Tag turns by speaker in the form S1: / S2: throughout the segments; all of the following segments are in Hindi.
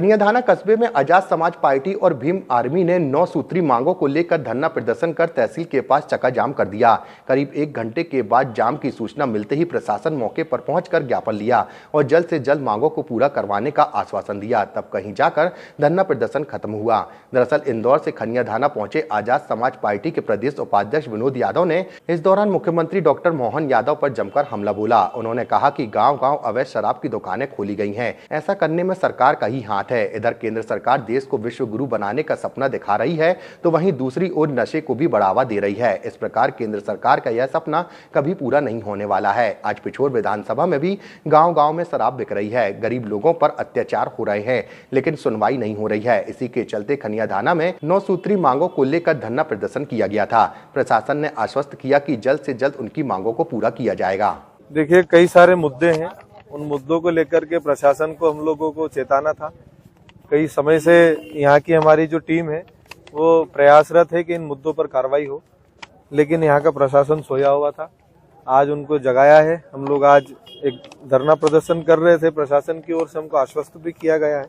S1: खनियाधाना कस्बे में आजाद समाज पार्टी और भीम आर्मी ने 9 सूत्री मांगों को लेकर धरना प्रदर्शन कर तहसील के पास चक्का जाम कर दिया। करीब 1 घंटे के बाद जाम की सूचना मिलते ही प्रशासन मौके पर पहुंचकर ज्ञापन लिया और जल्द से जल्द मांगों को पूरा करवाने का आश्वासन दिया। तब कहीं जाकर धरना प्रदर्शन खत्म हुआ। दरअसल इंदौर से खनियाधाना पहुंचे आजाद समाज पार्टी के प्रदेश उपाध्यक्ष विनोद यादव ने इस दौरान मुख्यमंत्री डॉक्टर मोहन यादव पर जमकर हमला बोला। उन्होंने कहा कि गाँव-गाँव अवैध शराब की दुकानें खोली गई हैं, ऐसा करने में सरकार का ही हाथ है। इधर केंद्र सरकार देश को विश्व गुरु बनाने का सपना दिखा रही है, तो वहीं दूसरी ओर नशे को भी बढ़ावा दे रही है। इस प्रकार केंद्र सरकार का यह सपना कभी पूरा नहीं होने वाला है। आज पिछोर विधानसभा में भी गांव-गांव में शराब बिक रही है, गरीब लोगों पर अत्याचार हो रहे हैं, लेकिन सुनवाई नहीं हो रही है। इसी के चलते खनियाधाना में 9 सूत्री मांगों को लेकर धरना प्रदर्शन किया गया था। प्रशासन ने आश्वस्त किया कि जल्द से जल्द उनकी मांगों को पूरा किया जाएगा।
S2: देखिए, कई सारे मुद्दे हैं, उन मुद्दों को लेकर के प्रशासन को हम लोगों को चेताना था। कई समय से यहाँ की हमारी जो टीम है वो प्रयासरत है कि इन मुद्दों पर कार्रवाई हो, लेकिन यहाँ का प्रशासन सोया हुआ था। आज उनको जगाया है। हम लोग आज एक धरना प्रदर्शन कर रहे थे, प्रशासन की ओर से हमको आश्वस्त भी किया गया है।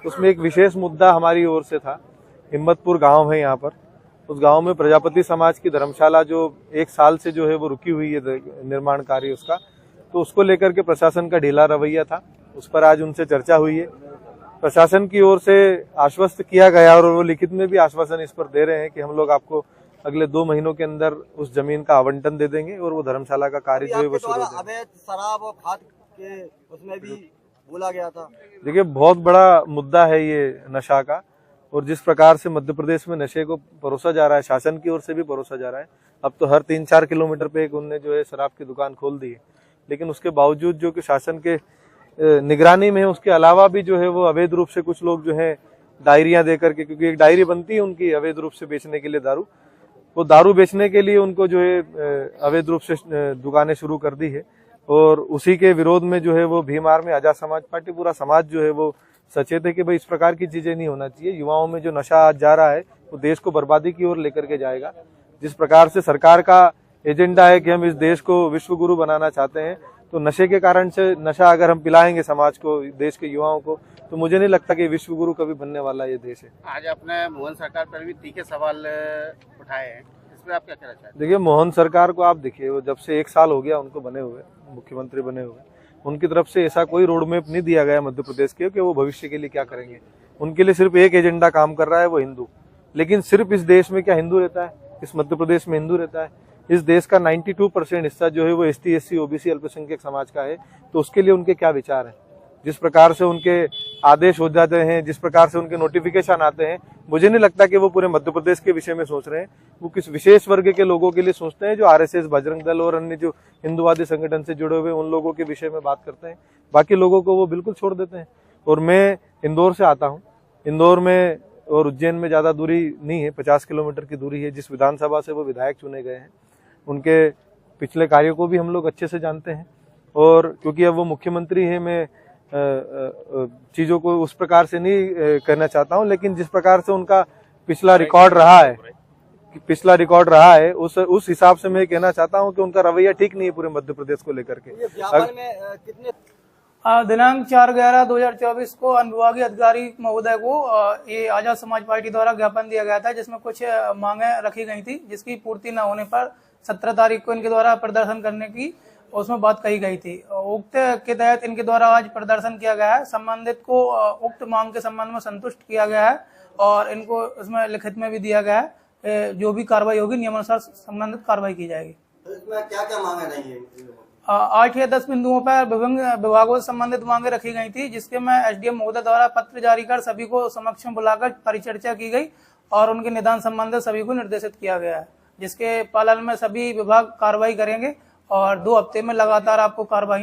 S2: उसमें एक विशेष मुद्दा हमारी ओर से था। हिम्मतपुर गांव है यहाँ पर, उस गांव में प्रजापति समाज की धर्मशाला जो 1 साल से जो है वो रुकी हुई है निर्माण कार्य उसका, तो उसको लेकर के प्रशासन का ढीला रवैया था। उस पर आज उनसे चर्चा हुई है। प्रशासन की ओर से आश्वस्त किया गया और वो लिखित में भी आश्वासन इस पर दे रहे हैं कि हम लोग आपको अगले 2 महीनों के अंदर उस जमीन का आवंटन दे देंगे और वो धर्मशाला का कार्य जो है वो शुरू हो जाएगा।
S3: अवैध शराब और खाद के उसमें भी बोला गया था।
S2: देखिए, बहुत बड़ा मुद्दा है ये नशा का, और जिस प्रकार से मध्य प्रदेश में नशे को परोसा जा रहा है, शासन की ओर से भी परोसा जा रहा है। अब तो हर 3-4 किलोमीटर पे एक उनने जो है शराब की दुकान खोल दी है, लेकिन उसके बावजूद जो कि शासन के निगरानी में है, उसके अलावा भी जो है वो अवैध रूप से कुछ लोग जो है डायरियां देकर के, क्योंकि एक डायरी बनती है उनकी अवैध रूप से बेचने के लिए दारू, वो दारू बेचने के लिए उनको जो है अवैध रूप से दुकानें शुरू कर दी है। और उसी के विरोध में जो है वो भीम आर्मी, आजाद समाज पार्टी, पूरा समाज जो है वो सचेत है कि भाई इस प्रकार की चीजें नहीं होना चाहिए। युवाओं में जो नशा आज जा रहा है वो देश को बर्बादी की ओर लेकर के जाएगा। जिस प्रकार से सरकार का एजेंडा है कि हम इस देश को विश्व गुरु बनाना चाहते हैं, तो नशे के कारण से, नशा अगर हम पिलाएंगे समाज को, देश के युवाओं को, तो मुझे नहीं लगता कि विश्व गुरु कभी बनने वाला ये देश है।
S4: आज आपने मोहन सरकार पर भी तीखे सवाल उठाए हैं, इसमें आप क्या कहना चाहते हैं?
S2: देखिए, मोहन सरकार को आप देखिए, वो जब से 1 साल हो गया उनको बने हुए, मुख्यमंत्री बने हुए, उनकी तरफ से ऐसा कोई रोड मैप नहीं दिया गया मध्य प्रदेश के कि वो भविष्य के लिए क्या करेंगे। उनके लिए सिर्फ एक एजेंडा काम कर रहा है, वो हिंदू। लेकिन सिर्फ इस देश में क्या हिंदू रहता है? इस मध्य प्रदेश में हिंदू रहता है? इस देश का 92% हिस्सा जो है वो ST, SC, OBC अल्पसंख्यक समाज का है। तो उसके लिए उनके क्या विचार हैं? जिस प्रकार से उनके आदेश हो जाते हैं, जिस प्रकार से उनके नोटिफिकेशन आते हैं, मुझे नहीं लगता कि वो पूरे मध्य प्रदेश के विषय में सोच रहे हैं। वो किस विशेष वर्ग के लोगों के लिए सोचते हैं, जो RSS, बजरंग दल और अन्य जो हिंदुवादी संगठन से जुड़े हुए उन लोगों के विषय में बात करते हैं। बाकी लोगों को वो बिल्कुल छोड़ देते हैं। और मैं इंदौर से आता हूँ। इंदौर में और उज्जैन में ज्यादा दूरी नहीं है, 50 किलोमीटर की दूरी है। जिस विधानसभा से वो विधायक चुने गए हैं, उनके पिछले कार्यों को भी हम लोग अच्छे से जानते हैं। और क्योंकि अब वो मुख्यमंत्री है, मैं चीजों को उस प्रकार से नहीं कहना चाहता हूं, लेकिन जिस प्रकार से उनका पिछला रिकॉर्ड रहा है उस हिसाब से मैं कहना चाहता हूं कि उनका रवैया ठीक नहीं है पूरे मध्य प्रदेश को लेकर के।
S5: दिनांक 4/11/2024 को अनुविभागीय अधिकारी महोदय को ये आजाद समाज पार्टी द्वारा ज्ञापन दिया गया था, जिसमें कुछ मांगे रखी गई थी, जिसकी पूर्ति न होने पर 17 तारीख को इनके द्वारा प्रदर्शन करने की उसमें बात कही गई थी। उक्त के तहत इनके द्वारा आज प्रदर्शन किया गया है। संबंधित को उक्त मांग के संबंध में संतुष्ट किया गया है और इनको इसमें लिखित में भी दिया गया है, जो भी कार्रवाई होगी नियमानुसार संबंधित कार्रवाई की जाएगी।
S3: तो इसमें क्या-क्या मांगे रही है?
S5: 8 या 10 बिंदुओं पर विभिन्न विभागों से संबंधित मांगे रखी गई थी, जिसके में SDM महोदय द्वारा पत्र जारी कर सभी को समक्ष में बुलाकर परिचर्चा की गई और उनके निदान संबंधित सभी को निर्देशित किया गया है, जिसके पालन में सभी विभाग कार्रवाई करेंगे और 2 हफ्ते में लगातार आपको कार्रवाई